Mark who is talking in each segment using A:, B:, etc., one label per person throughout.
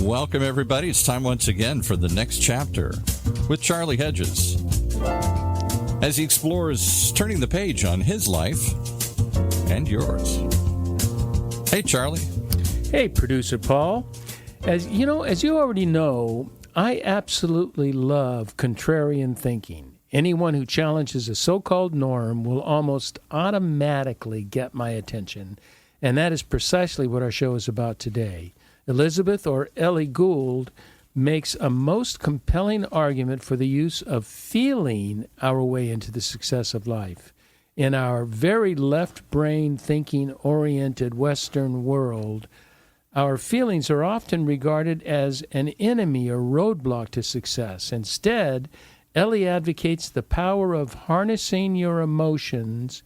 A: Welcome, everybody. It's time once again for the next chapter with Charlie Hedges as he explores turning the page on his life and yours. Hey, Charlie.
B: Hey, Producer Paul. As you already know, I absolutely love contrarian thinking. Anyone who challenges a so-called norm will almost automatically get my attention, and that is precisely what our show is about today. Elizabeth, or Ellie Gould, makes a most compelling argument for the use of feeling our way into the success of life. In our very left-brain thinking-oriented Western world, our feelings are often regarded as an enemy or roadblock to success. Instead, Ellie advocates the power of harnessing your emotions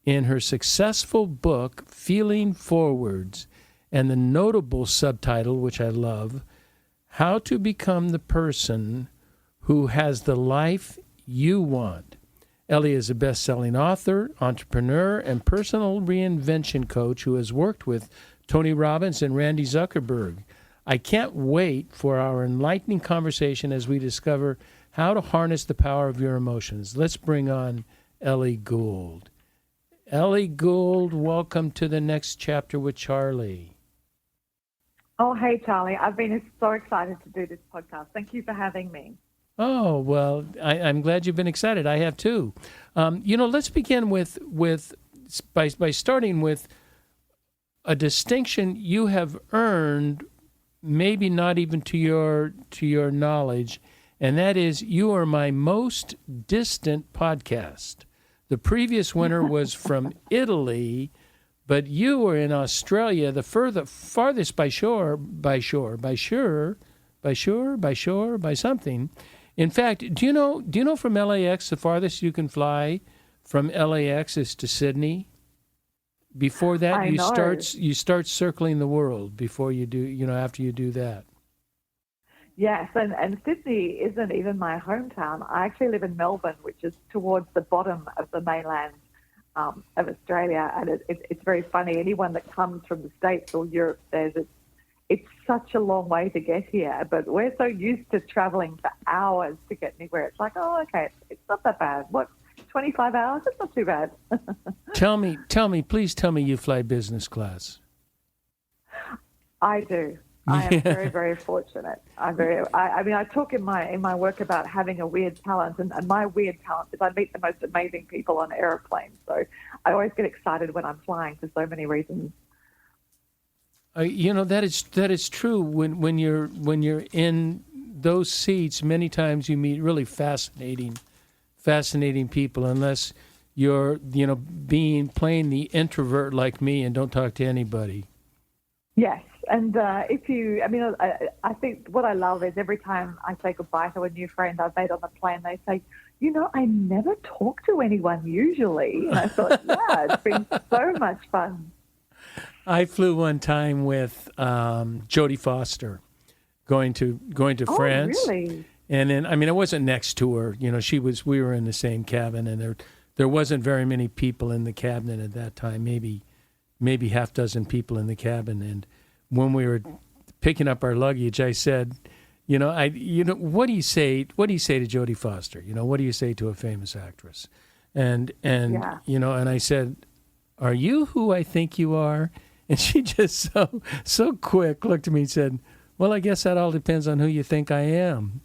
B: in her successful book, Feeling Forwards, and the notable subtitle, which I love, How to Become the Person Who Has the Life You Want. Ellie is a best-selling author, entrepreneur, and personal reinvention coach who has worked with Tony Robbins and Randy Zuckerberg. I can't wait for our enlightening conversation as we discover how to harness the power of your emotions. Let's bring on Ellie Gould. Ellie Gould, welcome to the next chapter with Charlie.
C: Oh, hey, Charlie. I've been so excited to do this podcast. Thank you for having me.
B: Oh, well, I'm glad you've been excited. I have too. Let's begin by starting with a distinction you have earned, maybe not even to your knowledge, and that is you are my most distant podcast. The previous winner was from Italy, but you were in Australia, the farthest by something. In fact, do you know from LAX the farthest you can fly from LAX is to Sydney? Before that, you start circling the world before you do, after you do that.
C: Yes, and Sydney isn't even my hometown. I actually live in Melbourne, which is towards the bottom of the mainland of Australia, and it's very funny. Anyone that comes from the States or Europe says it's such a long way to get here, but we're so used to traveling for hours to get anywhere. It's like, oh, okay, it's not that bad. What, 25 hours? It's not too bad.
B: Please tell me you fly business class.
C: I do. I am very, very fortunate. I talk in my work about having a weird talent, and my weird talent is I meet the most amazing people on airplanes. So I always get excited when I'm flying for so many reasons.
B: That is true. When you're in those seats, many times you meet really fascinating people. Unless you're playing the introvert like me and don't talk to anybody. Yes.
C: And I think what I love is every time I say goodbye to a new friend I've made on the plane, they say, I never talk to anyone usually. And I thought, yeah, it's been so much fun.
B: I flew one time with Jodie Foster, going to France.
C: Oh, really?
B: And then, I wasn't next to her. We were in the same cabin, and there wasn't very many people in the cabin at that time. Maybe half dozen people in the cabin. And when we were picking up our luggage, I said, what do you say to Jodie Foster? What do you say to a famous actress? And I said, are you who I think you are? And she just so quick looked at me and said, well, I guess that all depends on who you think I am.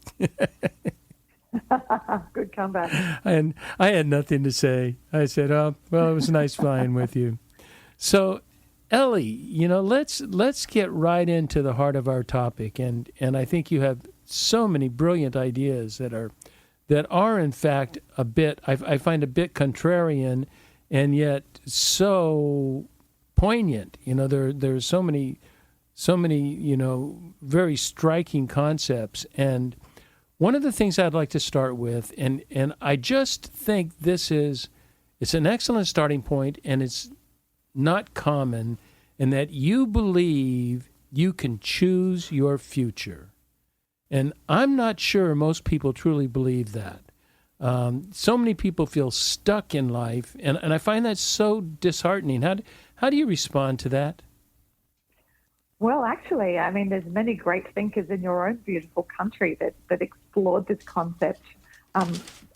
C: Good comeback.
B: And I had nothing to say. I said, oh, well, it was nice flying with you. So, Ellie, let's get right into the heart of our topic. And I think you have so many brilliant ideas that are in fact I find a bit contrarian and yet so poignant. There's so many very striking concepts. And one of the things I'd like to start with, and I just think it's an excellent starting point, and it's not common, in that you believe you can choose your future. And I'm not sure most people truly believe that. So many people feel stuck in life, and I find that so disheartening. How do you respond to that?
C: Well, actually, I mean, there's many great thinkers in your own beautiful country that explored this concept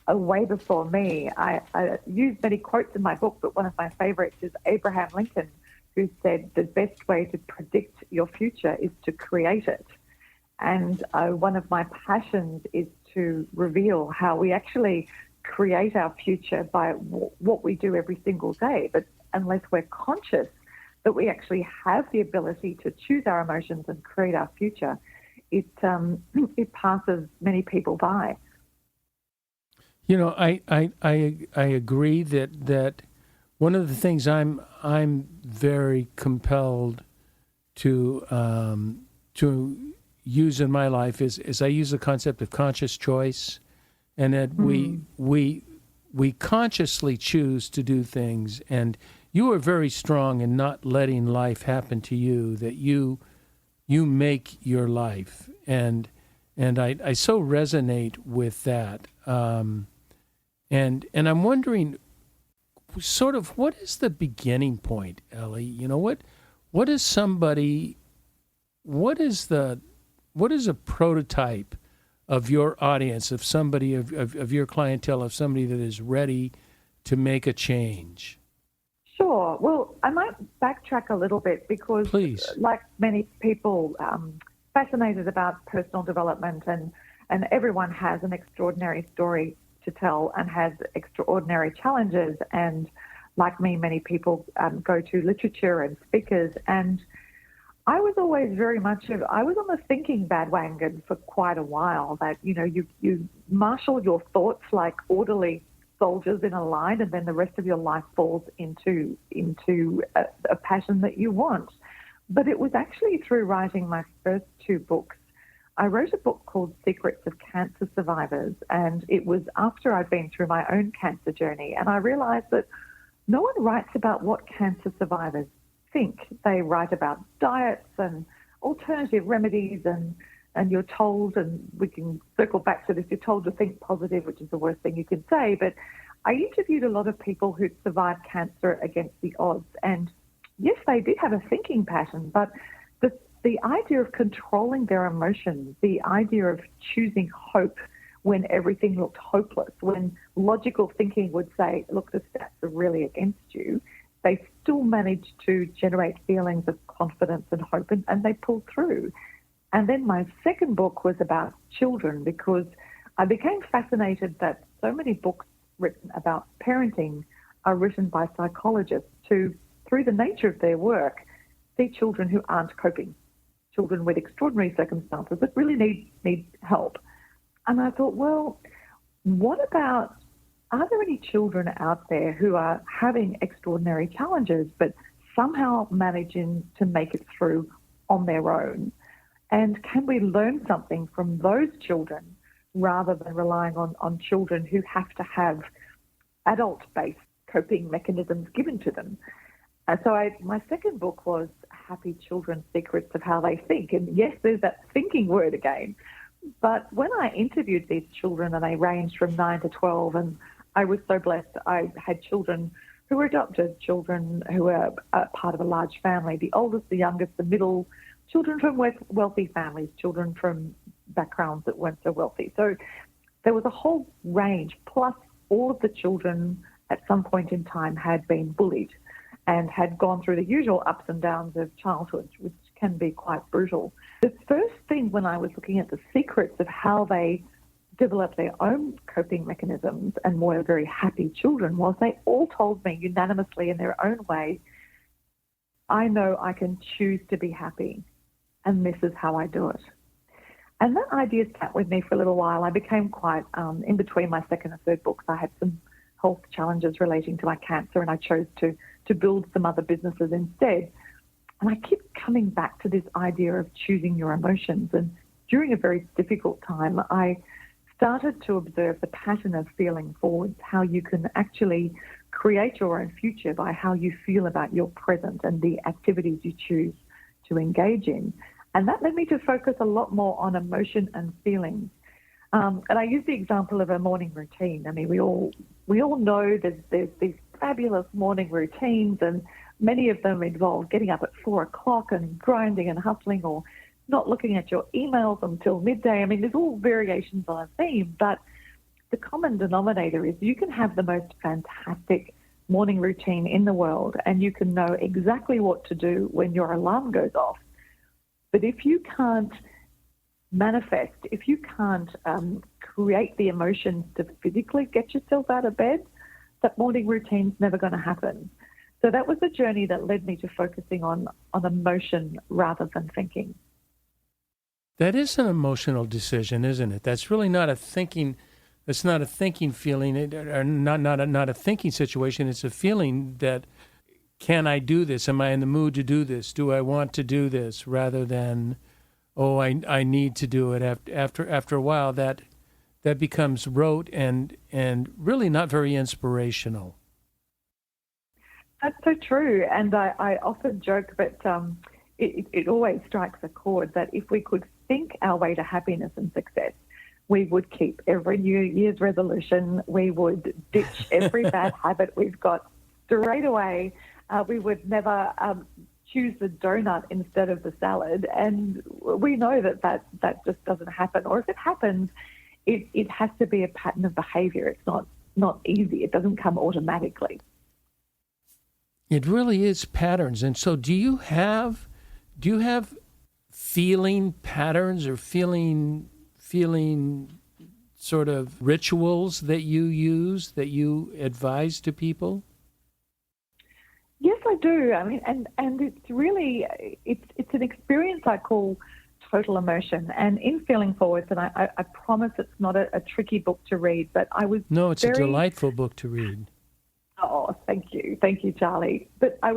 C: way before me. I use many quotes in my book, but one of my favorites is Abraham Lincoln, who said the best way to predict your future is to create it. And one of my passions is to reveal how we actually create our future by what we do every single day. But unless we're conscious that we actually have the ability to choose our emotions and create our future, it passes many people by.
B: You know, I agree that one of the things I'm very compelled to use in my life is I use the concept of conscious choice, and that we consciously choose to do things. And you are very strong in not letting life happen to you, that you make your life, and I so resonate with that. And I'm wondering, sort of, what is the beginning point, Ellie? You know, what is a prototype of your audience, of somebody, of your clientele, of somebody that is ready to make a change?
C: Sure. Well, I might backtrack a little bit because,
B: Please.
C: Like many people, fascinated about personal development, and everyone has an extraordinary story to tell and has extraordinary challenges. And like me, many people go to literature and speakers. And I was always very much I was on the thinking bandwagon for quite a while, that, you know, you marshal your thoughts like orderly soldiers in a line, and then the rest of your life falls into a passion that you want. But it was actually through writing my first two books. I wrote a book called Secrets of Cancer Survivors, and it was after I'd been through my own cancer journey, and I realized that no one writes about what cancer survivors think. They write about diets and alternative remedies, and you're told, and we can circle back to this, you're told to think positive, which is the worst thing you can say. But I interviewed a lot of people who'd survived cancer against the odds. And yes, they did have a thinking passion, but the idea of controlling their emotions, the idea of choosing hope when everything looked hopeless, when logical thinking would say, look, the stats are really against you, they still managed to generate feelings of confidence and hope, and they pulled through. And then my second book was about children, because I became fascinated that so many books written about parenting are written by psychologists who, through the nature of their work, see children who aren't coping, children with extraordinary circumstances that really need help. And I thought, well, what about, are there any children out there who are having extraordinary challenges but somehow managing to make it through on their own? And can we learn something from those children rather than relying on children who have to have adult-based coping mechanisms given to them? So my second book was Happy Children, Secrets of How They Think. And yes, there's that thinking word again. But when I interviewed these children, and they ranged from 9 to 12, and I was so blessed, I had children who were adopted, children who were part of a large family, the oldest, the youngest, the middle, children from wealthy families, children from backgrounds that weren't so wealthy. So there was a whole range, plus all of the children at some point in time had been bullied and had gone through the usual ups and downs of childhood, which can be quite brutal. The first thing when I was looking at the secrets of how they developed their own coping mechanisms and were very happy children was they all told me unanimously in their own way, I know I can choose to be happy, and this is how I do it. And that idea sat with me for a little while. I became quite, in between my second and third books, I had some health challenges relating to my cancer, and I chose to build some other businesses instead. And I kept coming back to this idea of choosing your emotions. And during a very difficult time, I started to observe the pattern of feeling forwards, how you can actually create your own future by how you feel about your present and the activities you choose to engage in. And that led me to focus a lot more on emotion and feelings. And I use the example of a morning routine. I mean, we all know there's these fabulous morning routines, and many of them involve getting up at 4 o'clock and grinding and hustling, or not looking at your emails until midday. I mean, there's all variations on a theme, but the common denominator is you can have the most fantastic morning routine in the world, and you can know exactly what to do when your alarm goes off. But if you can't manifest, if you can't create the emotions to physically get yourself out of bed, that morning routine's never going to happen. So that was the journey that led me to focusing on emotion rather than thinking.
B: That is an emotional decision, isn't it? That's really not a thinking. It's not a thinking feeling, or not a thinking situation. It's a feeling that, can I do this? Am I in the mood to do this? Do I want to do this? Rather than, oh, I need to do it. After a while, that becomes rote and really not very inspirational.
C: That's so true, and I often joke, but it always strikes a chord that if we could think our way to happiness and success, we would keep every New Year's resolution, we would ditch every bad habit we've got straight away, we would never choose the donut instead of the salad, and we know that just doesn't happen. Or if it happens, it has to be a pattern of behaviour. It's not easy. It doesn't come automatically.
B: It really is patterns. And so do you have feeling patterns or feeling sort of rituals that you use, that you advise to people?
C: Yes, I do. I mean, and it's really, it's an experience I call total immersion. And in Feeling Forwards, and I promise it's not a tricky book to read, but I was
B: a delightful book to read.
C: Oh, thank you, Charlie. But I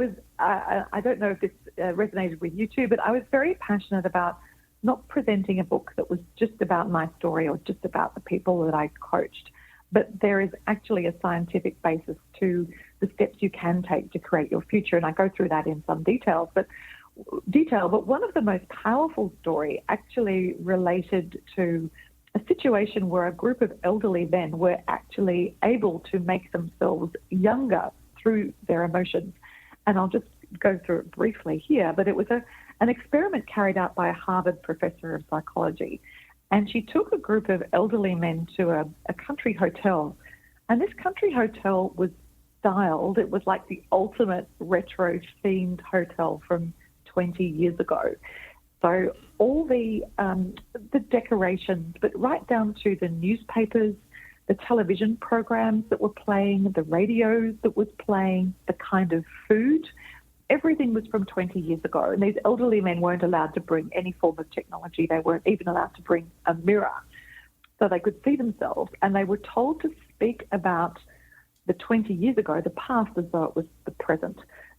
C: don't know if this resonated with you too, but I was very passionate about not presenting a book that was just about my story or just about the people that I coached, but there is actually a scientific basis to the steps you can take to create your future. And I go through that in some detail, but one of the most powerful story actually related to a situation where a group of elderly men were actually able to make themselves younger through their emotions. And I'll just go through it briefly here, but it was an experiment carried out by a Harvard professor of psychology. And she took a group of elderly men to a country hotel. And this country hotel was styled, it was like the ultimate retro-themed hotel from 20 years ago. So all the decorations, but right down to the newspapers, the television programs that were playing, the radios that was playing, the kind of food, everything was from 20 years ago. And these elderly men weren't allowed to bring any form of technology. They weren't even allowed to bring a mirror so they could see themselves. And they were told to speak about the 20 years ago, the past, as though it was the present.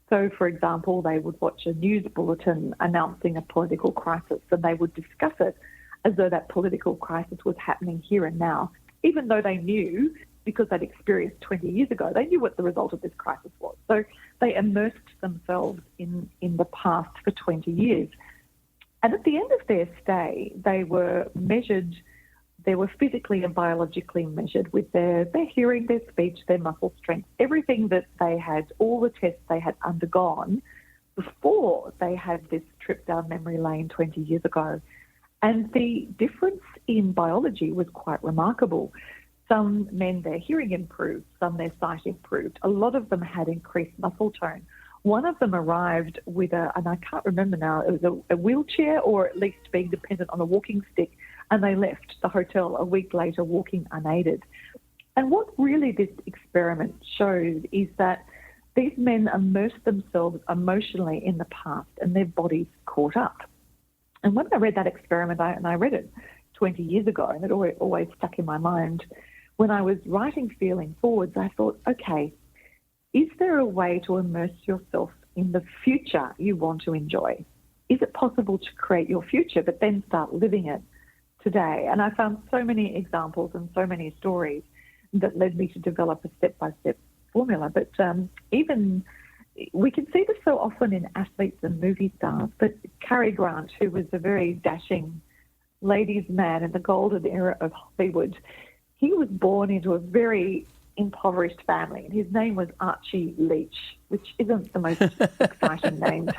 C: So, for example, they would watch a news bulletin announcing a political crisis, and they would discuss it as though that political crisis was happening here and now, even though they knew, because they'd experienced 20 years ago, they knew what the result of this crisis was. So they immersed themselves in the past for 20 years. And at the end of their stay, they were measured. They were physically and biologically measured with their hearing, their speech, their muscle strength, everything that they had, all the tests they had undergone before they had this trip down memory lane 20 years ago. And the difference in biology was quite remarkable. Some men, their hearing improved, some their sight improved. A lot of them had increased muscle tone. One of them arrived with and I can't remember now, it was a wheelchair or at least being dependent on a walking stick, and they left the hotel a week later walking unaided. And what really this experiment shows is that these men immersed themselves emotionally in the past and their bodies caught up. And when I read that experiment, I read it 20 years ago, and it always stuck in my mind. When I was writing Feeling Forwards, I thought, okay, is there a way to immerse yourself in the future you want to enjoy? Is it possible to create your future but then start living it today? And I found so many examples and so many stories that led me to develop a step-by-step formula. But even we can see this so often in athletes and movie stars, but Cary Grant, who was a very dashing ladies' man in the golden era of Hollywood, he was born into a very impoverished family, and his name was Archie Leach, which isn't the most exciting name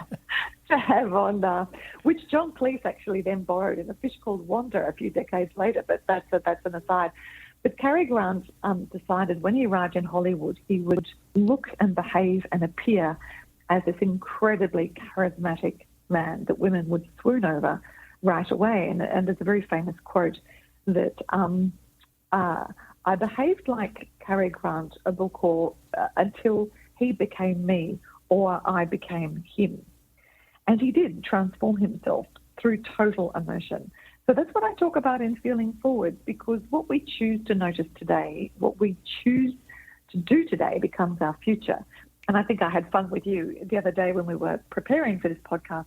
C: to have on, which John Cleese actually then borrowed in a fish called Wanda a few decades later, but that's an aside. But Cary Grant decided when he arrived in Hollywood, he would look and behave and appear as this incredibly charismatic man that women would swoon over right away. And there's a very famous quote that I behaved like Cary Grant, a book called until he became me or I became him. And he did transform himself through total immersion. So that's what I talk about in Feeling Forward, because what we choose to notice today, what we choose to do today becomes our future. And I think I had fun with you the other day when we were preparing for this podcast.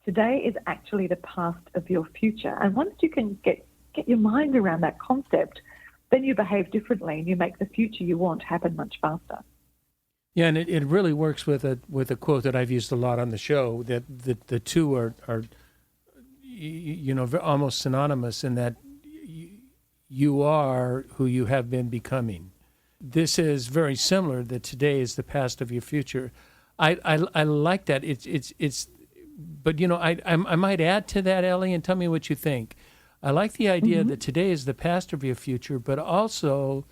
C: Today is actually the past of your future. And once you can get your mind around that concept, then you behave differently and you make the future you want happen much faster.
B: Yeah, and it really works with a quote that I've used a lot on the show, that the two are almost synonymous in that you are who you have been becoming. This is very similar, that today is the past of your future. I like that. But I might add to that, Ellie, and tell me what you think. I like the idea that today is the past of your future, but also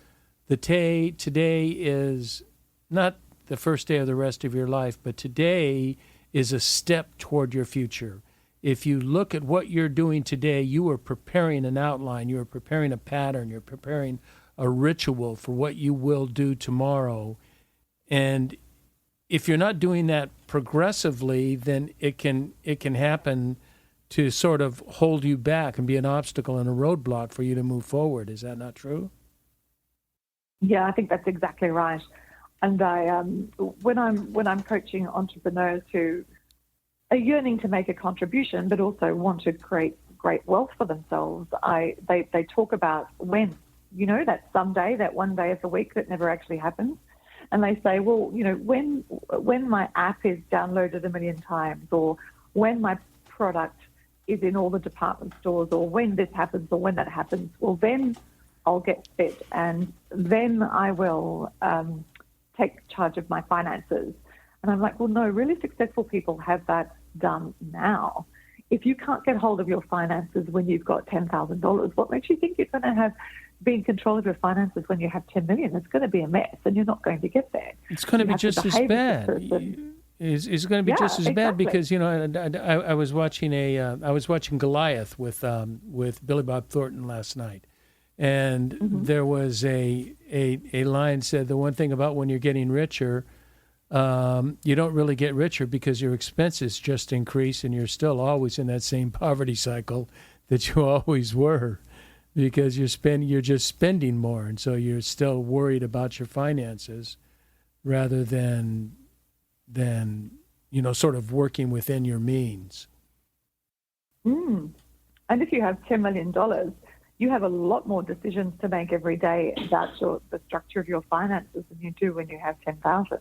B: today is not the first day of the rest of your life, but today is a step toward your future. If you look at what you're doing today, you are preparing an outline, you're preparing a pattern, you're preparing a ritual for what you will do tomorrow. And if you're not doing that progressively, then it can happen to sort of hold you back and be an obstacle and a roadblock for you to move forward. Is that not true?
C: Yeah, I think that's exactly right. And when I'm coaching entrepreneurs who are yearning to make a contribution, but also want to create great wealth for themselves, they talk about when, that someday, that one day of the week that never actually happens. And they say, well, when my app is downloaded 1 million times, or when my product is in all the department stores, or when this happens or when that happens, well, then I'll get fit and then I will take charge of my finances. And I'm like, well, no, really successful people have that done now. If you can't get hold of your finances when you've got $10,000, what makes you think you're going to be in control of your finances when you have 10 million? It's going to be a mess and you're not going to get there.
B: It's going to be just as bad. It's going to be just as bad because, I was watching Goliath with Billy Bob Thornton last night. And there was a line said, the one thing about when you're getting richer, you don't really get richer because your expenses just increase and you're still always in that same poverty cycle that you always were, because you're just spending more, and so you're still worried about your finances rather than sort of working within your means.
C: And if you have $10 million, you have a lot more decisions to make every day about the structure of your finances than you do when you have 10,000.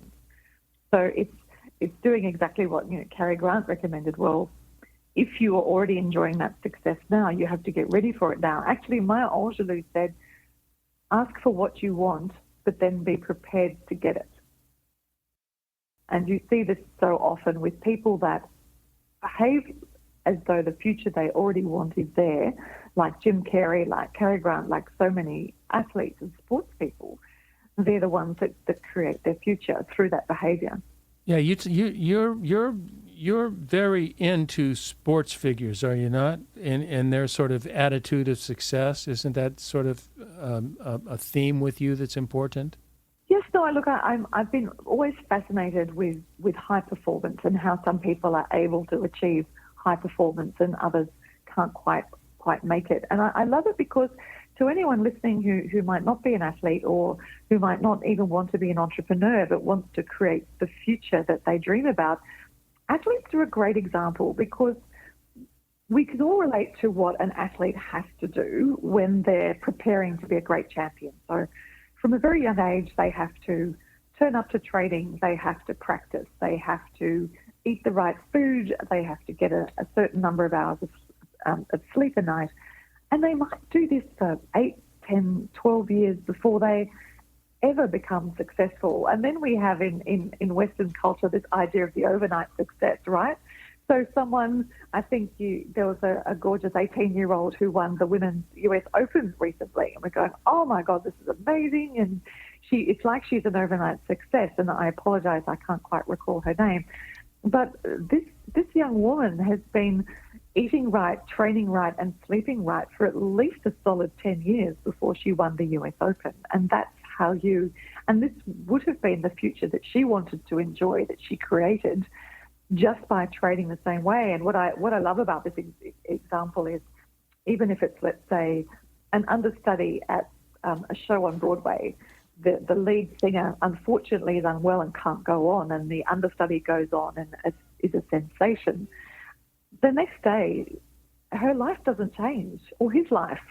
C: So it's doing exactly what Cary Grant recommended. Well, if you are already enjoying that success now, you have to get ready for it now. Actually, Maya Angelou said, ask for what you want, but then be prepared to get it. And you see this so often with people that behave as though the future they already want is there, like Jim Carrey, like Cary Grant, like so many athletes and sports people. They're the ones that create their future through that behavior.
B: Yeah, you're very into sports figures, are you not? And their sort of attitude of success, isn't that sort of a theme with you that's important?
C: Yes, no. I've been always fascinated with high performance and how some people are able to achieve high performance and others can't quite make it. And I love it because to anyone listening who might not be an athlete or who might not even want to be an entrepreneur but wants to create the future that they dream about, athletes are a great example because we can all relate to what an athlete has to do when they're preparing to be a great champion. So from a very young age, they have to turn up to training, they have to practice, they have to eat the right food, they have to get a certain number of hours of sleep a night. And they might do this for 8, 10, 12 years before they ever become successful. And then we have in Western culture this idea of the overnight success, right? So I think there was a gorgeous 18-year-old who won the Women's US Open recently. And we're going, oh my God, this is amazing. And it's like she's an overnight success. And I apologize, I can't quite recall her name. But this young woman has been eating right, training right, and sleeping right for at least a solid 10 years before she won the US Open. And that's and this would have been the future that she wanted to enjoy, that she created just by training the same way. And what I love about this example is, even if it's, let's say, an understudy at a show on Broadway, the lead singer unfortunately is unwell and can't go on, and the understudy goes on and is a sensation. The next day, her life doesn't change, or his life.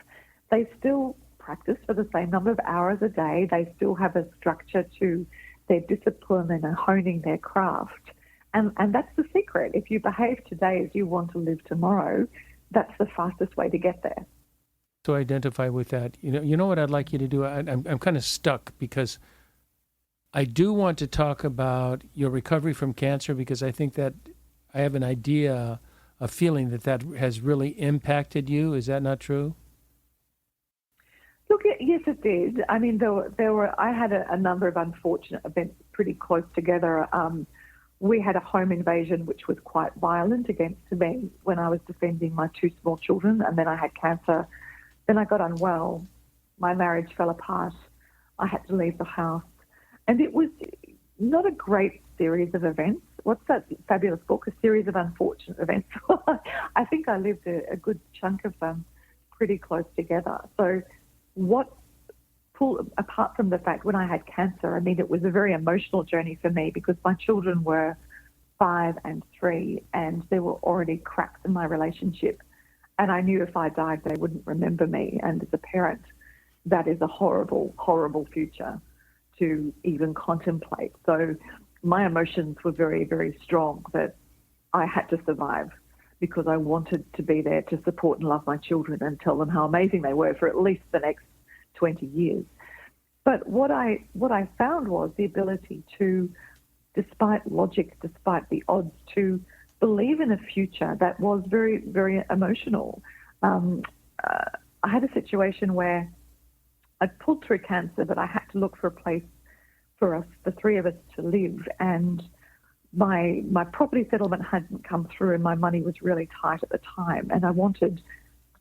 C: They still practice for the same number of hours a day. They still have a structure to their discipline and honing their craft. And that's the secret. If you behave today as you want to live tomorrow, that's the fastest way to get there.
B: To identify with that, you know what I'd like you to do? I'm kind of stuck because I do want to talk about your recovery from cancer, because I think that I have an idea, a feeling that has really impacted you. Is that not true?
C: Look, yes, it did. I mean, I had a number of unfortunate events pretty close together. We had a home invasion which was quite violent against me when I was defending my two small children, and then I had cancer. Then I got unwell. My marriage fell apart. I had to leave the house. And it was not a great series of events. What's that fabulous book? A Series of Unfortunate Events. I think I lived a good chunk of them pretty close together. So apart from the fact when I had cancer, I mean, it was a very emotional journey for me because my children were 5 and 3, and there were already cracks in my relationship. And I knew if I died, they wouldn't remember me. And as a parent, that is a horrible, horrible future to even contemplate. So my emotions were very, very strong that I had to survive because I wanted to be there to support and love my children and tell them how amazing they were for at least the next 20 years. But what I found was the ability to, despite logic, despite the odds, to believe in a future that was very, very emotional. I had a situation where I'd pulled through cancer, but I had to look for a place for us, the three of us, to live. And my property settlement hadn't come through, and my money was really tight at the time. And I wanted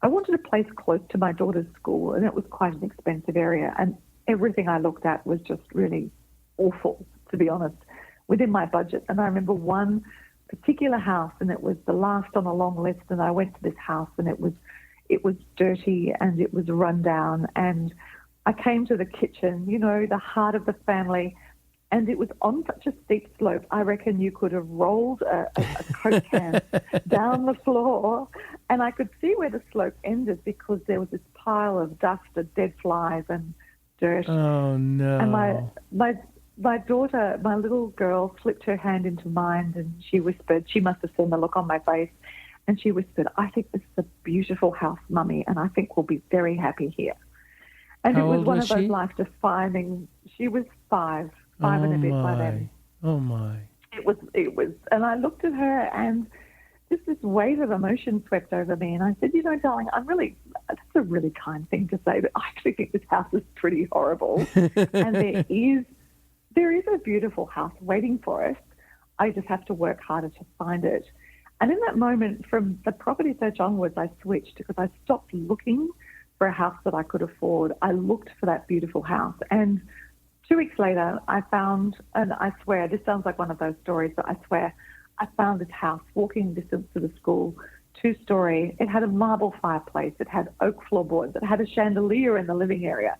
C: a place close to my daughter's school, and it was quite an expensive area. And everything I looked at was just really awful, to be honest, within my budget. And I remember one particular house, and it was the last on a long list. And I went to this house, and it was dirty and it was run down. And I came to the kitchen, the heart of the family, and it was on such a steep slope. I reckon you could have rolled a Coke can down the floor, and I could see where the slope ended because there was this pile of dust of dead flies and dirt.
B: Oh, no.
C: And my daughter, my little girl, slipped her hand into mine, and she whispered, she must have seen the look on my face, and she whispered, "I think this is a beautiful house, Mummy, and I think we'll be very happy here." And
B: How
C: it was
B: old
C: one
B: was
C: of those
B: she?
C: life-defining. She was five and a bit by then.
B: Oh my!
C: It was, and I looked at her, and just this wave of emotion swept over me. And I said, darling, that's a really kind thing to say, but I actually think this house is pretty horrible. And there is a beautiful house waiting for us. I just have to work harder to find it. And in that moment, from the property search onwards, I switched because I stopped looking for a house that I could afford. I looked for that beautiful house. And 2 weeks later, I found, and I swear, this sounds like one of those stories, but I swear, I found this house walking distance to the school, 2-story. It had a marble fireplace. It had oak floorboards. It had a chandelier in the living area.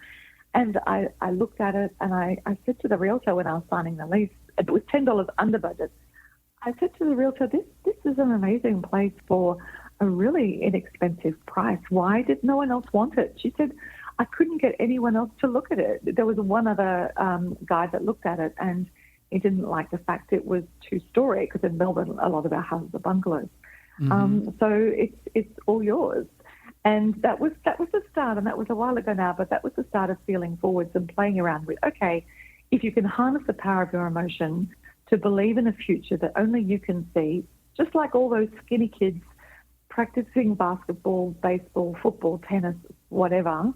C: And I looked at it, and I said to the realtor when I was signing the lease, it was $10 under budget. I said to the realtor, this is an amazing place for a really inexpensive price. Why did no one else want it? She said, I couldn't get anyone else to look at it. There was one other guy that looked at it, and he didn't like the fact it was 2-story, because in Melbourne, a lot of our houses are bungalows.
B: Mm-hmm.
C: So it's all yours. And that was the start, and that was a while ago now, but that was the start of feeling forwards and playing around with, okay, if you can harness the power of your emotions to believe in a future that only you can see, just like all those skinny kids practicing basketball, baseball, football, tennis, whatever,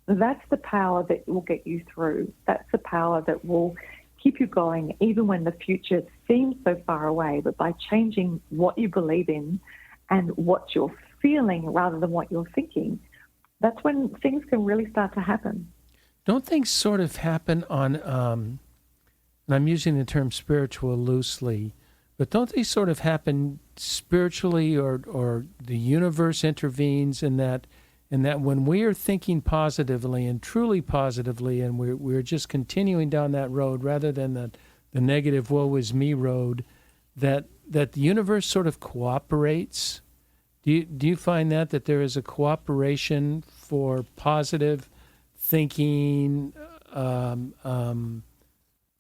C: that's the power that will get you through. That's the power that will keep you going even when the future seems so far away. But by changing what you believe in and what you're feeling rather than what you're thinking, that's when things can really start to happen.
B: Don't things sort of happen on, and I'm using the term spiritual loosely, but don't they sort of happen spiritually, or the universe intervenes in that when we are thinking positively and truly positively, and we're just continuing down that road rather than the negative woe is me road, that the universe sort of cooperates? Do you find that there is a cooperation for positive thinking,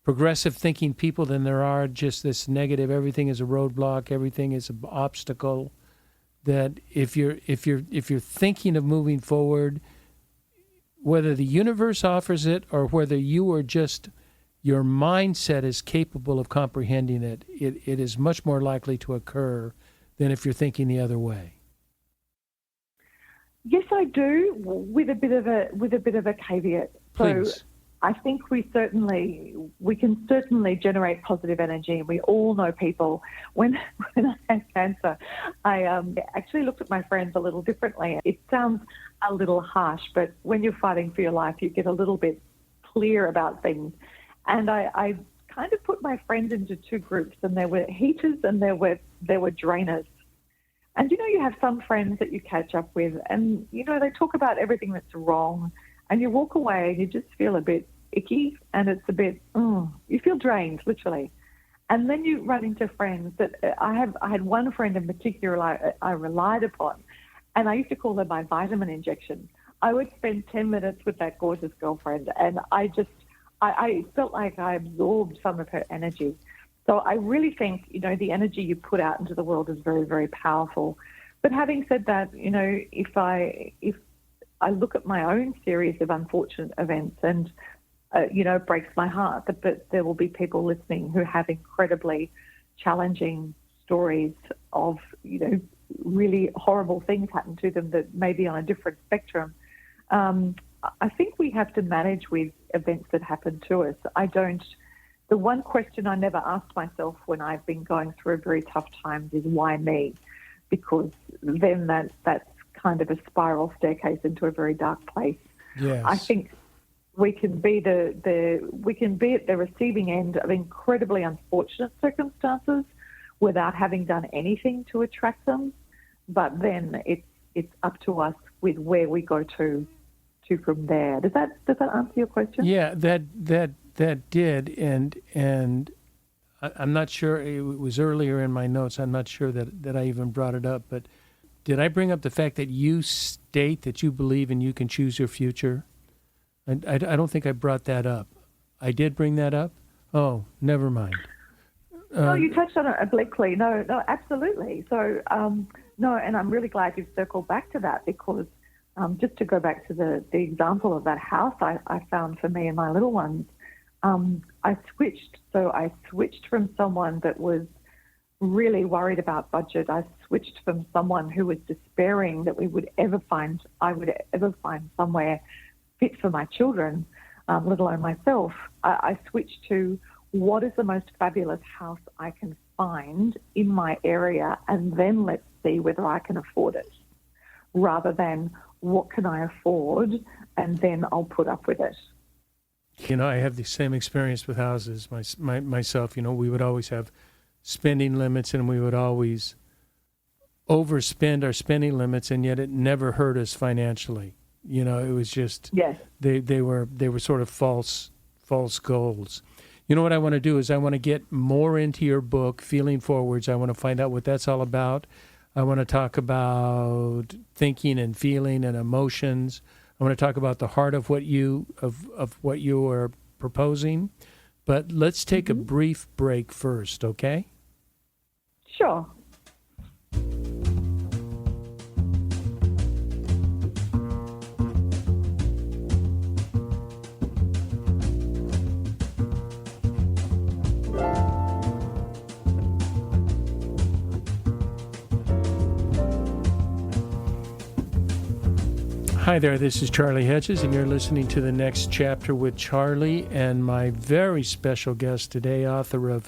B: progressive thinking people than there are just this negative, everything is a roadblock, everything is an obstacle? That if you're thinking of moving forward, whether the universe offers it or whether you are just, your mindset is capable of comprehending it, it is much more likely to occur than if you're thinking the other way.
C: Yes, I do, with a bit of a caveat.
B: Please.
C: So I think we can certainly generate positive energy, and we all know people. When I had cancer, I actually looked at my friends a little differently. It sounds a little harsh, but when you're fighting for your life, you get a little bit clear about things. And I kind of put my friends into two groups, and there were heaters and there were drainers. And, you have some friends that you catch up with, and, they talk about everything that's wrong, and you walk away and you just feel a bit icky, and it's a bit, you feel drained, literally. And then you run into friends that I had one friend in particular I relied upon, and I used to call her my vitamin injection. I would spend 10 minutes with that gorgeous girlfriend, and I felt like I absorbed some of her energy. So I really think, the energy you put out into the world is very, very powerful. But having said that, if I look at my own series of unfortunate events, and, it breaks my heart that there will be people listening who have incredibly challenging stories of, really horrible things happen to them that may be on a different spectrum. I think we have to manage with events that happen to us. The one question I never asked myself when I've been going through very tough times is why me? Because then that's kind of a spiral staircase into a very dark place.
B: Yes.
C: I think we can be at the receiving end of incredibly unfortunate circumstances without having done anything to attract them. But then it's up to us with where we go to from there. Does that answer your question?
B: Yeah, that did, and I'm not sure, it was earlier in my notes, I'm not sure that I even brought it up, but did I bring up the fact that you state that you believe and you can choose your future? I don't think I brought that up. I did bring that up? Oh, never mind.
C: No, you touched on it obliquely. No, absolutely. So, no, and I'm really glad you've circled back to that, because just to go back to the example of that house I found for me and my little ones, I switched. So I switched from someone that was really worried about budget. I switched from someone who was despairing that I would ever find somewhere fit for my children, let alone myself. I switched to what is the most fabulous house I can find in my area, and then let's see whether I can afford it, rather than what can I afford, and then I'll put up with it.
B: I have the same experience with houses myself. We would always have spending limits, and we would always overspend our spending limits, and yet it never hurt us financially. It was just,
C: yes.
B: They were sort of false goals. What I want to do is I want to get more into your book, Feeling Forwards. I want to find out what that's all about. I want to talk about thinking and feeling and emotions. I want to talk about the heart of what you are proposing. But let's take a brief break first, okay?
C: Sure.
B: Hi there, this is Charlie Hedges, and you're listening to The Next Chapter with Charlie and my very special guest today, author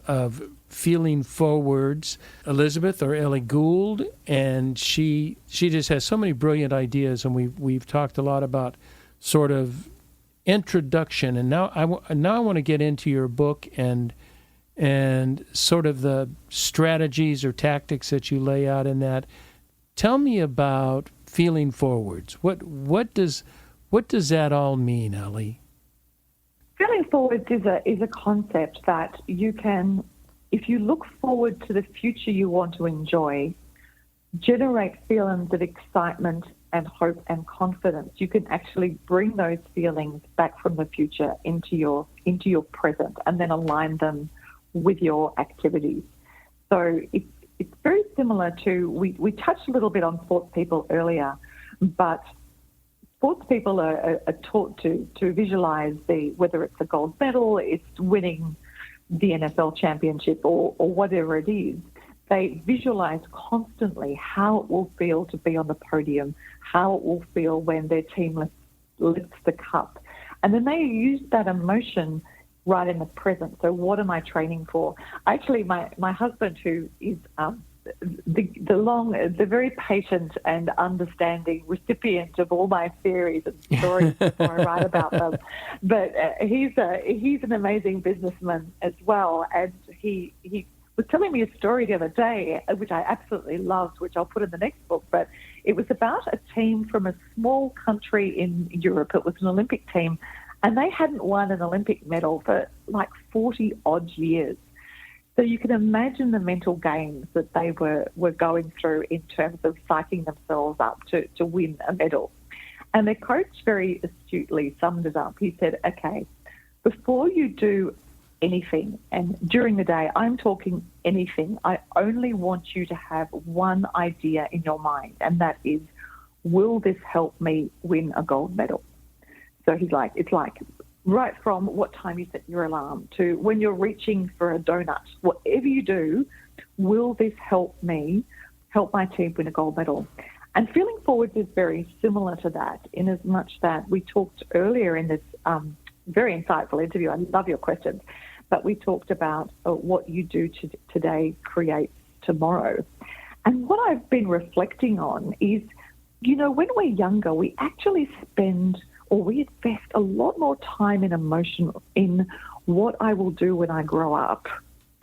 B: of Feeling Forwards, Elizabeth or Ellie Gould, and she just has so many brilliant ideas, and we've talked a lot about sort of introduction, and now I want to get into your book and sort of the strategies or tactics that you lay out in that. Tell me about Feeling Forwards. What does that all mean, Ellie?
C: Feeling forwards is a concept that you can, if you look forward to the future you want to enjoy, generate feelings of excitement and hope and confidence. You can actually bring those feelings back from the future into your present and then align them with your activities. So it's very similar to, we touched a little bit on sports people earlier, but sports people are taught to visualize whether it's a gold medal, it's winning the NFL championship or whatever it is. They visualize constantly how it will feel to be on the podium, how it will feel when their team lifts the cup. And then they use that emotion right in the present. So what am I training for? Actually, my husband, who is the very patient and understanding recipient of all my theories and stories before I write about them, but he's an amazing businessman as well, and he was telling me a story the other day, which I absolutely loved, which I'll put in the next book, but it was about a team from a small country in Europe. It was an Olympic team, and they hadn't won an Olympic medal for like 40-odd years. So you can imagine the mental games that they were going through in terms of psyching themselves up to win a medal. And their coach very astutely summed it up. He said, okay, before you do anything, and during the day, I'm talking anything, I only want you to have one idea in your mind, and that is, will this help me win a gold medal? So he's like, it's like right from what time you set your alarm to when you're reaching for a donut, whatever you do, will this help me help my team win a gold medal? And Feeling Forwards is very similar to that, in as much that we talked earlier in this very insightful interview. I love your questions. But we talked about what you do today creates tomorrow. And what I've been reflecting on is, when we're younger, we actually spend or we invest a lot more time and emotion in what I will do when I grow up.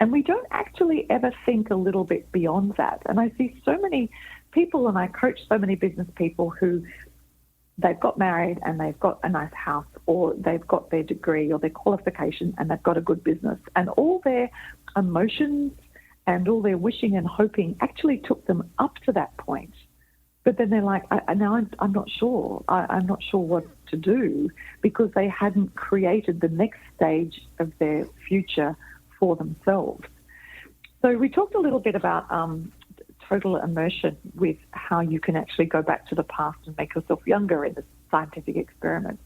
C: And we don't actually ever think a little bit beyond that. And I see so many people, and I coach so many business people who they've got married and they've got a nice house, or they've got their degree or their qualification and they've got a good business, and all their emotions and all their wishing and hoping actually took them up to that point. But then they're like, now I'm not sure. I'm not sure what to do, because they hadn't created the next stage of their future for themselves. So we talked a little bit about total immersion, with how you can actually go back to the past and make yourself younger in this scientific experiment.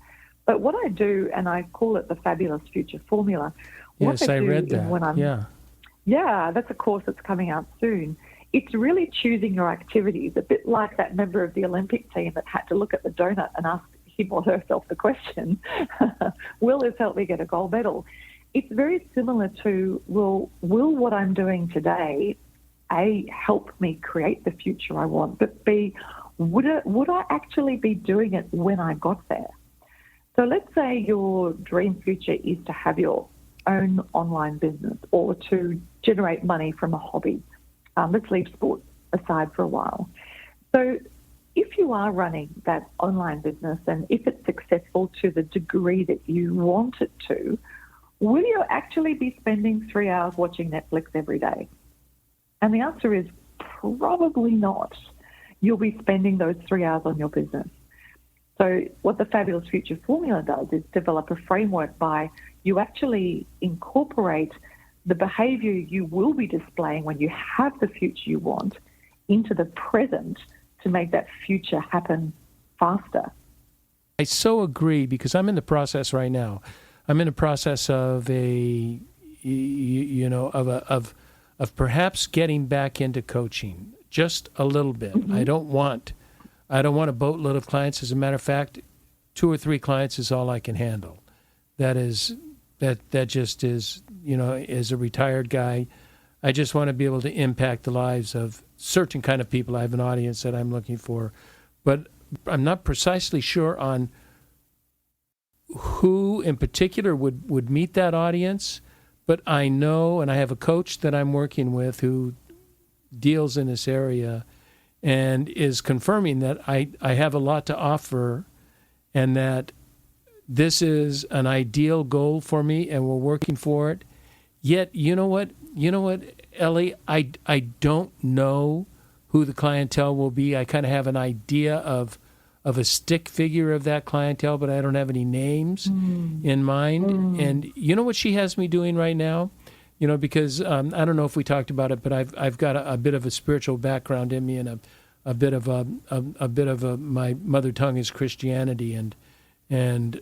C: But what I do, and I call it the Fabulous Future Formula.
B: Yes, I read that.
C: Yeah, that's a course that's coming out soon. It's really choosing your activities, a bit like that member of the Olympic team that had to look at the donut and ask him or herself the question, will this help me get a gold medal? It's very similar to, will what I'm doing today, A, help me create the future I want, but B, would I actually be doing it when I got there? So let's say your dream future is to have your own online business or to generate money from a hobby. Let's leave sports aside for a while. So if you are running that online business, and if it's successful to the degree that you want it to, will you actually be spending 3 hours watching Netflix every day? And the answer is probably not. You'll be spending those 3 hours on your business. So what the Fabulous Future Formula does is develop a framework by you actually incorporate the behavior you will be displaying when you have the future you want into the present to make that future happen faster.
B: I so agree, because I'm in the process right now. I'm in a process of of perhaps getting back into coaching just a little bit. Mm-hmm. I don't want I don't want a boatload of clients. As a matter of fact, 2 or 3 clients is all I can handle. That just is, as a retired guy, I just want to be able to impact the lives of certain kind of people. I have an audience that I'm looking for, but I'm not precisely sure on who in particular would meet that audience. But I know, and I have a coach that I'm working with who deals in this area and is confirming that I have a lot to offer and that this is an ideal goal for me and we're working for it. Yet, you know what, Ellie, I don't know who the clientele will be. I kind of have an idea of a stick figure of that clientele, but I don't have any names in mind. And you know what she has me doing right now? Because I don't know if we talked about it, but I've got a bit of a spiritual background in me and a bit of my mother tongue is Christianity, and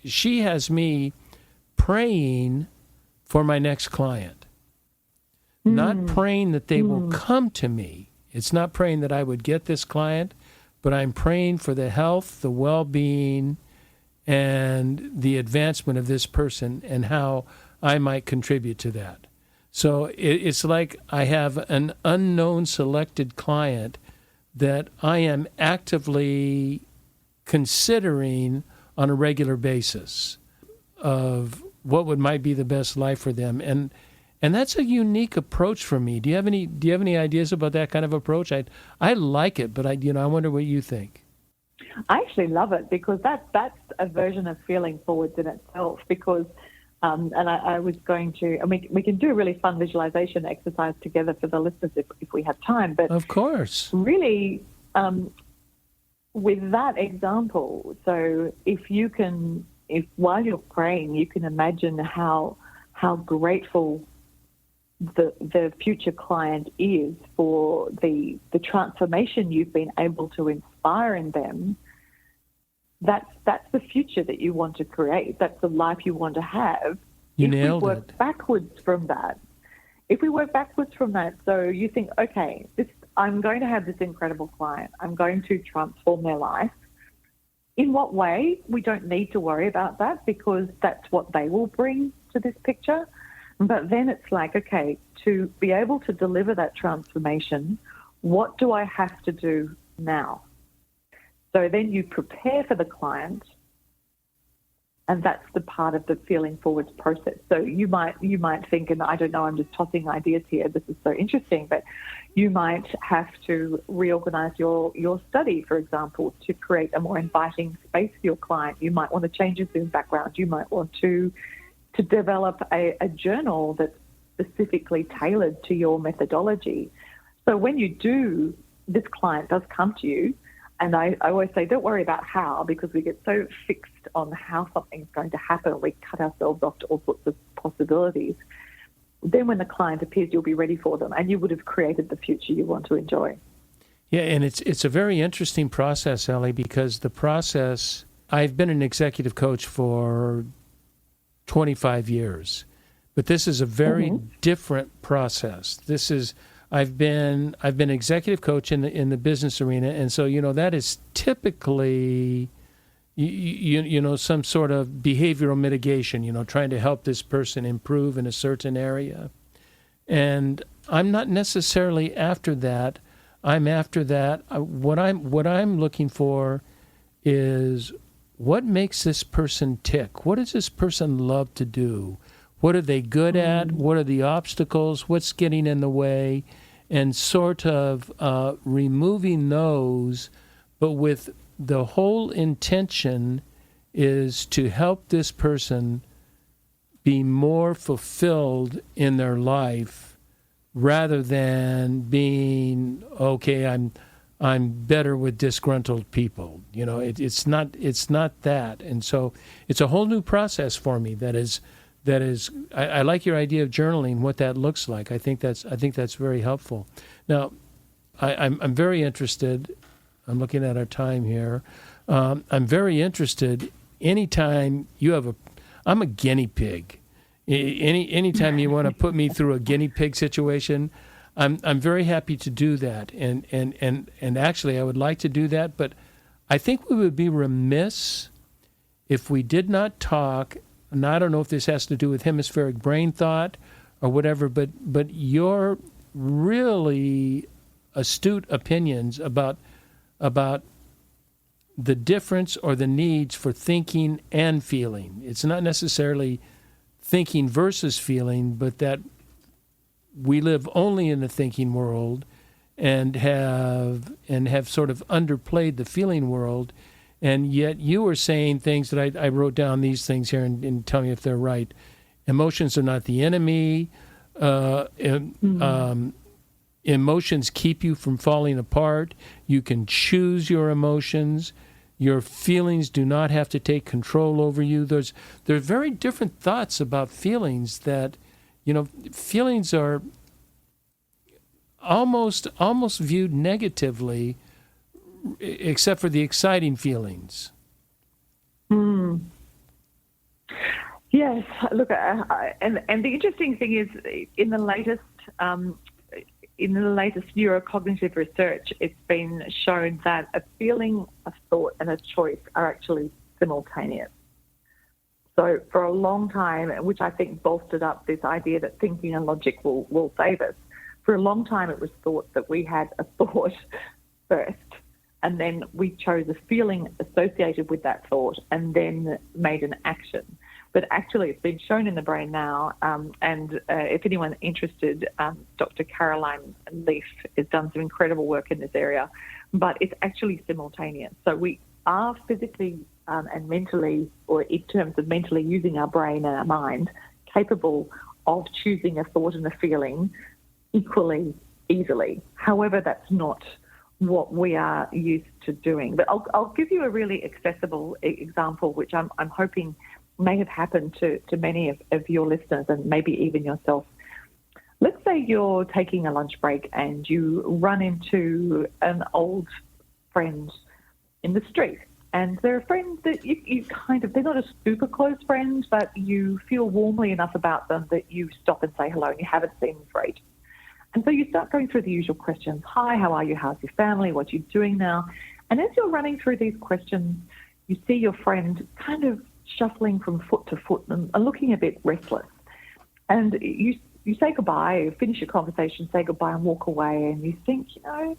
B: she has me praying for my next client, not praying that they will come to me. It's not praying that I would get this client, but I'm praying for the health, the well-being, and the advancement of this person and how I might contribute to that. So it's like I have an unknown selected client that I am actively considering on a regular basis of what might be the best life for them. And that's a unique approach for me. Do you have any ideas about that kind of approach? I like it, but I wonder what you think.
C: I actually love it because that's a version of feeling forwards in itself. Because, and I was going to, we can do a really fun visualization exercise together for the listeners if we have time. But
B: of course,
C: really, with that example, so if while you're praying, you can imagine how grateful the future client is for the transformation you've been able to inspire in them. That's the future that you want to create. That's the life you want to have.
B: Nailed it.
C: If we work backwards from that, so you think, okay, I'm going to have this incredible client. I'm going to transform their life. In what way? We don't need to worry about that because that's what they will bring to this picture. But then it's like, okay, to be able to deliver that transformation, what do I have to do now? So then you prepare for the client, and that's the part of the feeling forwards process. So you might think, and I don't know, I'm just tossing ideas here. This is so interesting, but you might have to reorganize your study, for example, to create a more inviting space for your client. You might want to change your Zoom background. You might want to develop a journal that's specifically tailored to your methodology. So when you do, this client does come to you, and I always say, don't worry about how, because we get so fixed on how something's going to happen. We cut ourselves off to all sorts of possibilities. Then when the client appears, you'll be ready for them, and you would have created the future you want to enjoy.
B: Yeah, and it's a very interesting process, Ellie, because the process, I've been an executive coach for 25 years, but this is a very different process. I've been executive coach in the business arena, and so that is typically some sort of behavioral mitigation, trying to help this person improve in a certain area. And I'm not necessarily after that. I'm after that. What I'm looking for is what makes this person tick? What does this person love to do? What are they good at? What are the obstacles? What's getting in the way? And sort of removing those, but with the whole intention is to help this person be more fulfilled in their life rather than being, okay, I'm better with disgruntled people. It's not that. And so it's a whole new process for me that is I like your idea of journaling, what that looks like. I think that's very helpful. Now, I'm very interested. I'm looking at our time here. I'm very interested. Anytime you have I'm a guinea pig. Anytime you want to put me through a guinea pig situation, I'm very happy to do that, and actually I would like to do that, but I think we would be remiss if we did not talk. And I don't know if this has to do with hemispheric brain thought or whatever, but your really astute opinions about the difference or the needs for thinking and feeling. It's not necessarily thinking versus feeling, but that we live only in the thinking world and have sort of underplayed the feeling world. And yet you were saying things that I wrote down these things here and tell me if they're right. Emotions are not the enemy. Emotions keep you from falling apart. You can choose your emotions. Your feelings do not have to take control over you. There are very different thoughts about feelings that, feelings are almost viewed negatively, except for the exciting feelings.
C: Yes, look, and the interesting thing is, in the latest neurocognitive research, it's been shown that a feeling, a thought, and a choice are actually simultaneous. So for a long time, which I think bolstered up this idea that thinking and logic will save us, for a long time it was thought that we had a thought first, and then we chose a feeling associated with that thought and then made an action. But actually, it's been shown in the brain now, and if anyone's interested, Dr. Caroline Leaf has done some incredible work in this area, but it's actually simultaneous. So we are physically and mentally, or in terms of mentally using our brain and our mind, capable of choosing a thought and a feeling equally easily. However, that's not what we are used to doing. But I'll give you a really accessible example, which I'm hoping may have happened to many of your listeners and maybe even yourself. Let's say you're taking a lunch break and you run into an old friend in the street. And they're a friend that you they're not a super close friend, but you feel warmly enough about them that you stop and say hello, and you haven't seen them for ages. And so you start going through the usual questions. Hi, how are you? How's your family? What are you doing now? And as you're running through these questions, you see your friend kind of shuffling from foot to foot and looking a bit restless. And you say goodbye, finish your conversation, say goodbye and walk away, and you think, I'm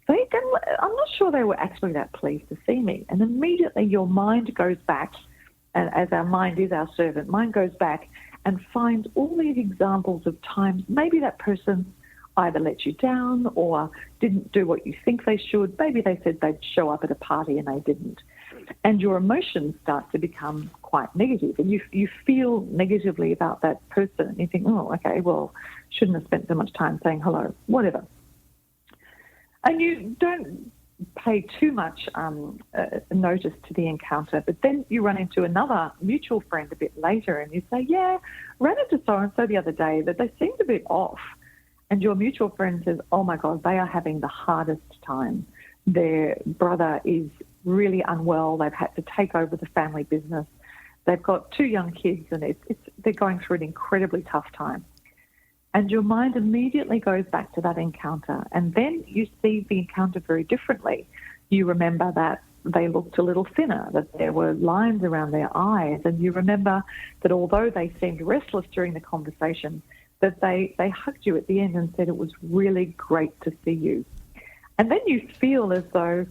C: not sure they were actually that pleased to see me. And immediately your mind goes back, and as our mind is our servant, mind goes back and finds all these examples of times maybe that person either let you down or didn't do what you think they should. Maybe they said they'd show up at a party and they didn't. And your emotions start to become quite negative, and you feel negatively about that person. You think, oh, okay, well, shouldn't have spent so much time saying hello, whatever. And you don't pay too much notice to the encounter, but then you run into another mutual friend a bit later and you say, yeah, ran into so-and-so the other day, that they seemed a bit off. And your mutual friend says, oh my God, they are having the hardest time. Their brother is really unwell. They've had to take over the family business. They've got 2 young kids, and they're going through an incredibly tough time. And your mind immediately goes back to that encounter, and then you see the encounter very differently. You remember that they looked a little thinner, that there were lines around their eyes, and you remember that although they seemed restless during the conversation, that they hugged you at the end and said it was really great to see you. And then you feel as though,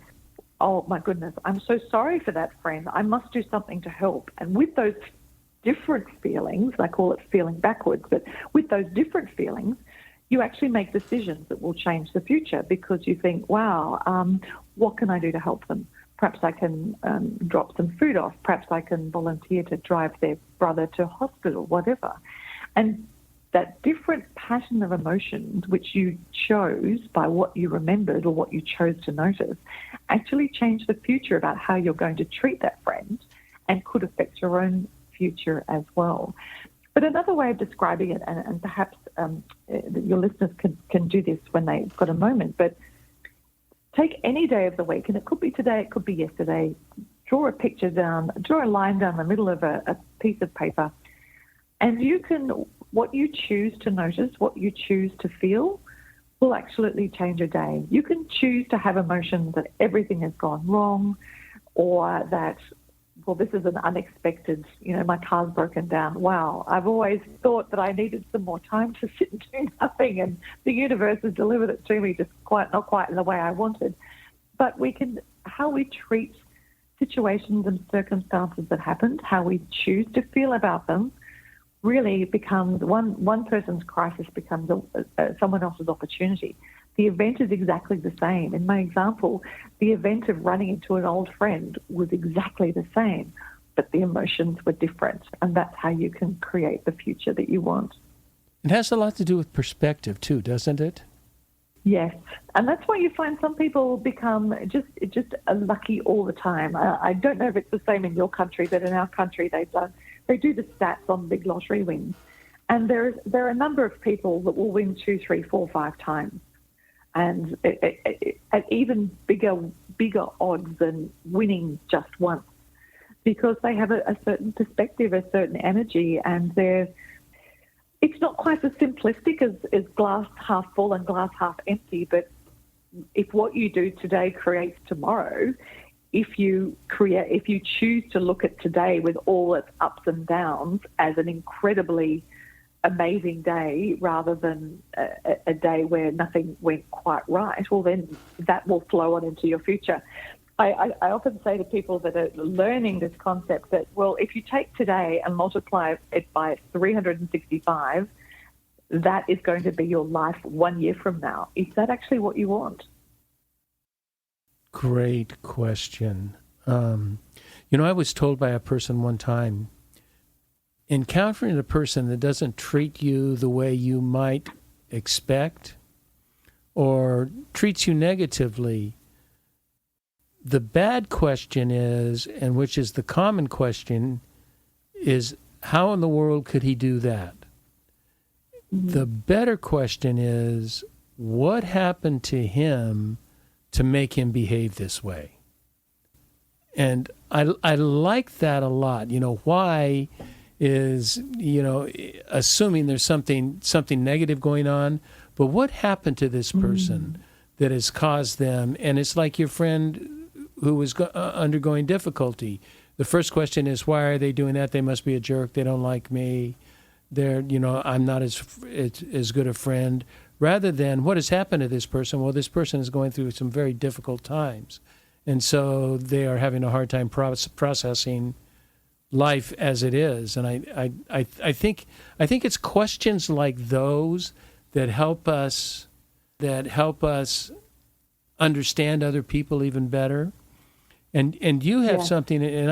C: oh my goodness, I'm so sorry for that friend. I must do something to help. And with those different feelings, I call it feeling backwards, but with those different feelings, you actually make decisions that will change the future, because you think, wow, what can I do to help them? Perhaps I can drop some food off. Perhaps I can volunteer to drive their brother to hospital, whatever. And that different pattern of emotions, which you chose by what you remembered or what you chose to notice, actually change the future about how you're going to treat that friend, and could affect your own future as well. But another way of describing it, and perhaps your listeners can do this when they've got a moment, but take any day of the week, and it could be today, it could be yesterday, draw a picture down, draw a line down the middle of a piece of paper, and you can, what you choose to notice, what you choose to feel, will absolutely change your day. You can choose to have emotions that everything has gone wrong, or that, well, this is an unexpected, my car's broken down. Wow, I've always thought that I needed some more time to sit and do nothing, and the universe has delivered it to me just not quite in the way I wanted. But how we treat situations and circumstances that happened, how we choose to feel about them, really becomes one person's crisis becomes someone else's opportunity. The event is exactly the same. In my example, the event of running into an old friend was exactly the same, but the emotions were different, and that's how you can create the future that you want.
B: It has a lot to do with perspective too, doesn't it?
C: Yes, and that's why you find some people become just lucky all the time. I don't know if it's the same in your country, but in our country they do the stats on big lottery wins, and there are a number of people that will win 2, 3, 4, 5 times, and at even bigger odds than winning just once, because they have a certain perspective, a certain energy, and it's not quite as simplistic as glass half full and glass half empty, but if what you do today creates tomorrow, if you choose to look at today with all its ups and downs as an incredibly amazing day rather than a day where nothing went quite right, well, then that will flow on into your future. I often say to people that are learning this concept that, well, if you take today and multiply it by 365, that is going to be your life 1 year from now. Is that actually what you want?
B: Great question. I was told by a person one time, encountering a person that doesn't treat you the way you might expect or treats you negatively, the bad question is, and which is the common question, is how in the world could he do that? Mm-hmm. The better question is, what happened to him to make him behave this way? And I like that a lot. Why is, assuming there's something negative going on, but what happened to this person that has caused them? And it's like your friend who was undergoing difficulty. The first question is, why are they doing that? They must be a jerk. They don't like me. I'm not as good a friend. Rather than, what has happened to this person? Well, this person is going through some very difficult times. And so they are having a hard time processing life as it is. And I think it's questions like those that help us understand other people even better. And you have something, and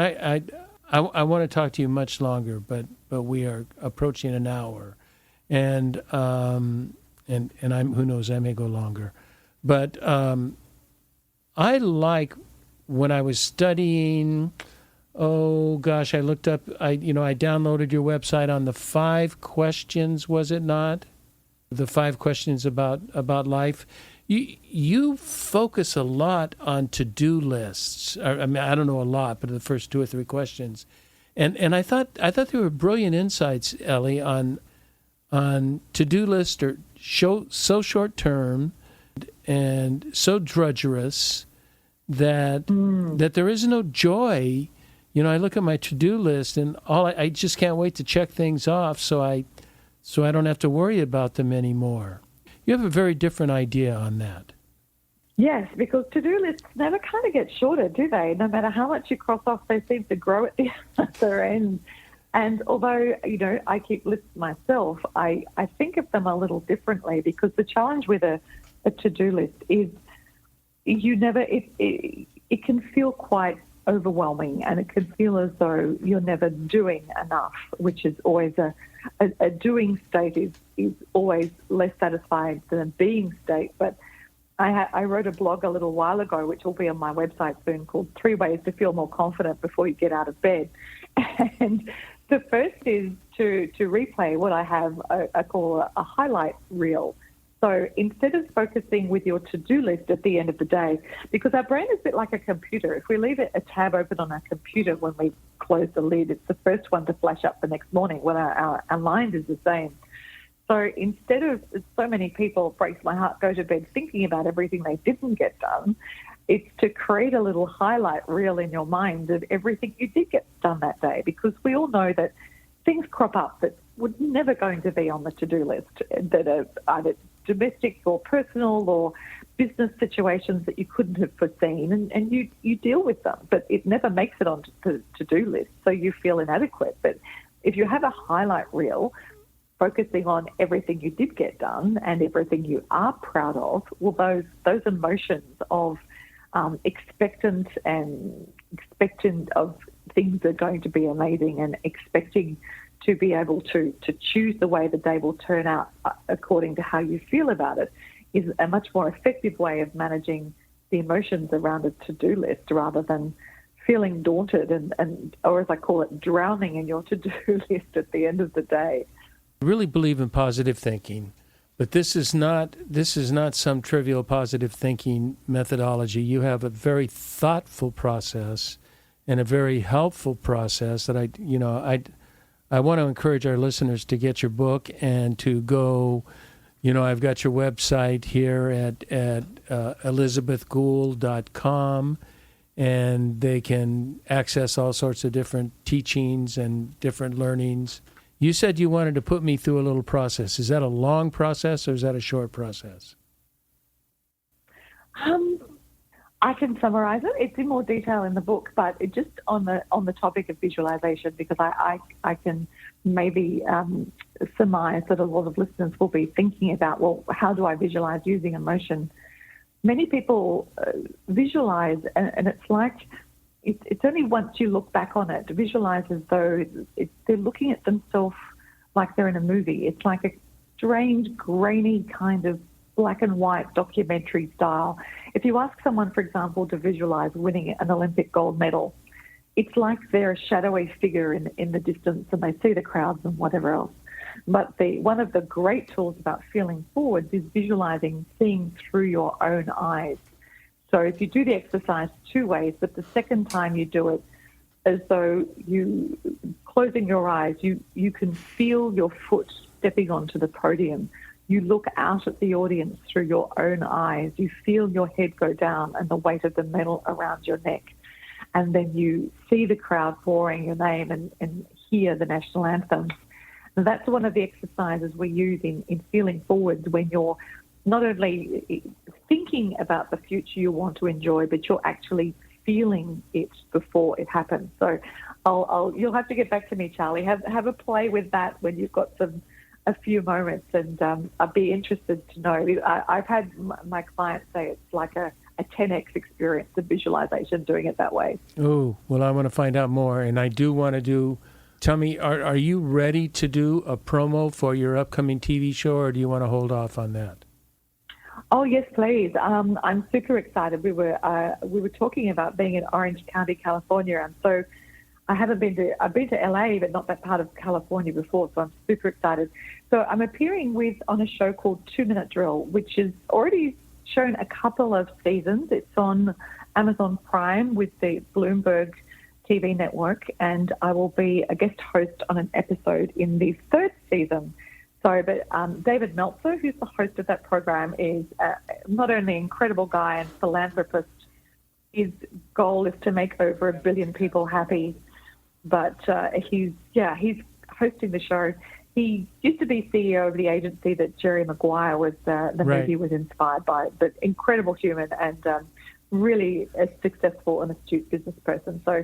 B: I want to talk to you much longer, but we are approaching an hour, and I'm, who knows, I may go longer, but I like, when I was studying, I looked up, I downloaded your website on the 5 questions, was it not? The 5 questions about life. You focus a lot on to-do lists. I mean, I don't know a lot, but the first 2 or 3 questions, and I thought there were brilliant insights, Ellie, on to-do lists are so short term and so drudgerous that there is no joy. I look at my to-do list and I just can't wait to check things off, so I don't have to worry about them anymore. You have a very different idea on that.
C: Yes, because to-do lists never kind of get shorter, do they? No matter how much you cross off, they seem to grow at the other end. And although, I keep lists myself, I think of them a little differently, because the challenge with a to-do list is it can feel quite overwhelming, and it can feel as though you're never doing enough, which is always a doing state is always less satisfying than a being state. But I wrote a blog a little while ago, which will be on my website soon, called 3 Ways to Feel More Confident Before You Get Out of Bed. And the first is to replay what I call a highlight reel. So instead of focusing with your to-do list at the end of the day, because our brain is a bit like a computer. If we leave a tab open on our computer when we close the lid, it's the first one to flash up the next morning. Well, our mind is the same. So instead of, so many people, it breaks my heart, go to bed thinking about everything they didn't get done, it's to create a little highlight reel in your mind of everything you did get done that day, because we all know that things crop up that were never going to be on the to-do list, that are either domestic or personal or business situations that you couldn't have foreseen, and you deal with them, but it never makes it onto the to-do list, so you feel inadequate. But if you have a highlight reel focusing on everything you did get done and everything you are proud of, well, those emotions of expectant of things are going to be amazing and expecting to be able to choose the way the day will turn out according to how you feel about it is a much more effective way of managing the emotions around a to-do list, rather than feeling daunted and or as I call it, drowning in your to-do list at the end of the day.
B: I really believe in positive thinking, but this is not some trivial positive thinking methodology. You have a very thoughtful process and a very helpful process that I want to encourage our listeners to get your book and to go. I've got your website here at elizabethgould.com, and they can access all sorts of different teachings and different learnings. You said you wanted to put me through a little process. Is that a long process or is that a short process?
C: I can summarize it. It's in more detail in the book, but it just on the topic of visualization, because I can maybe surmise that a lot of listeners will be thinking about, well, how do I visualize using emotion? Many people visualize, and it's like it's only once you look back on it, visualize as though they're looking at themselves like they're in a movie. It's like a strange, grainy kind of black and white documentary style. If you ask someone, for example, to visualize winning an Olympic gold medal, it's like they're a shadowy figure in the distance and they see the crowds and whatever else. But one of the great tools about feeling forwards is visualizing, seeing through your own eyes. So if you do the exercise two ways, but the second time you do it as though you closing your eyes, you can feel your foot stepping onto the podium. You look out at the audience through your own eyes. You feel your head go down and the weight of the medal around your neck. And then you see the crowd roaring your name and hear the national anthem. And that's one of the exercises we use in feeling forwards, when you're not only thinking about the future you want to enjoy, but you're actually feeling it before it happens. So you'll have to get back to me, Charlie. Have a play with that when you've got a few moments, and I'd be interested to know. I've had my clients say it's like a 10x experience of visualization doing it that way.
B: Oh, well, I want to find out more, and I do want to tell me, are you ready to do a promo for your upcoming TV show, or do you want to hold off on that?
C: Oh, yes, please. I'm super excited. We were talking about being in Orange County, California, and so I've been to LA, but not that part of California before, so I'm super excited. So I'm appearing on a show called 2 Minute Drill, which is already shown a couple of seasons. It's on Amazon Prime with the Bloomberg TV network, and I will be a guest host on an episode in the third season. So, but David Meltzer, who's the host of that program, is not only an incredible guy and philanthropist. His goal is to make over 1 billion people happy. But he's hosting the show. He used to be CEO of the agency that Jerry Maguire was, the movie was inspired by. But incredible human and really a successful and astute business person. So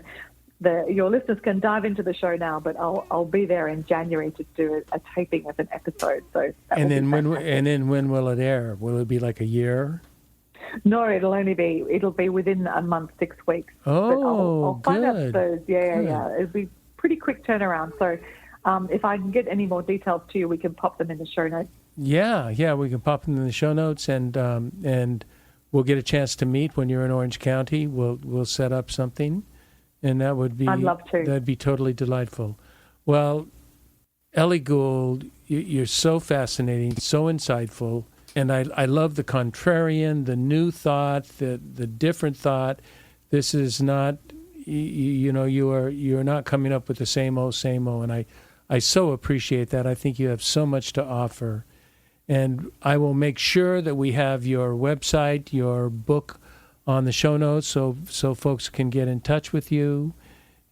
C: your listeners can dive into the show now, but I'll be there in January to do a taping of an episode. So
B: when will it air? Will it be like a year?
C: No, it'll be within a month, 6 weeks.
B: Oh,
C: I'll find
B: good.
C: out those. Yeah. It'll be pretty quick turnaround. So if I can get any more details to you, we can pop them in the show notes.
B: Yeah, we can pop them in the show notes, and we'll get a chance to meet when you're in Orange County. We'll set up something, and that would be.
C: I'd love to.
B: That'd be totally delightful. Well, Ellie Gould, you're so fascinating, so insightful. And I love the contrarian, the new thought, the different thought. This is not, you're not coming up with the same old, and I I so appreciate that. I think you have so much to offer. And I will make sure that we have your website, your book on the show notes so folks can get in touch with you.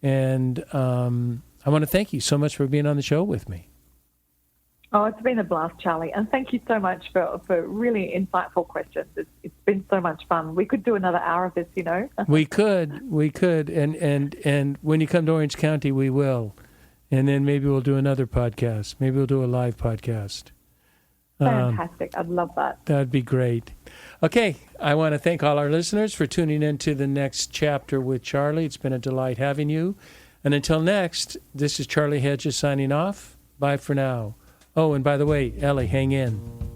B: And I want to thank you so much for being on the show with me.
C: Oh, it's been a blast, Charlie. And thank you so much for really insightful questions. It's been so much fun. We could do another hour of this, you know.
B: We could. And when you come to Orange County, we will. And then maybe we'll do another podcast. Maybe we'll do a live podcast.
C: Fantastic. I'd love that.
B: That'd be great. Okay. I want to thank all our listeners for tuning in to the next chapter with Charlie. It's been a delight having you. And until next, this is Charlie Hedges signing off. Bye for now. Oh, and by the way, Ellie, hang in.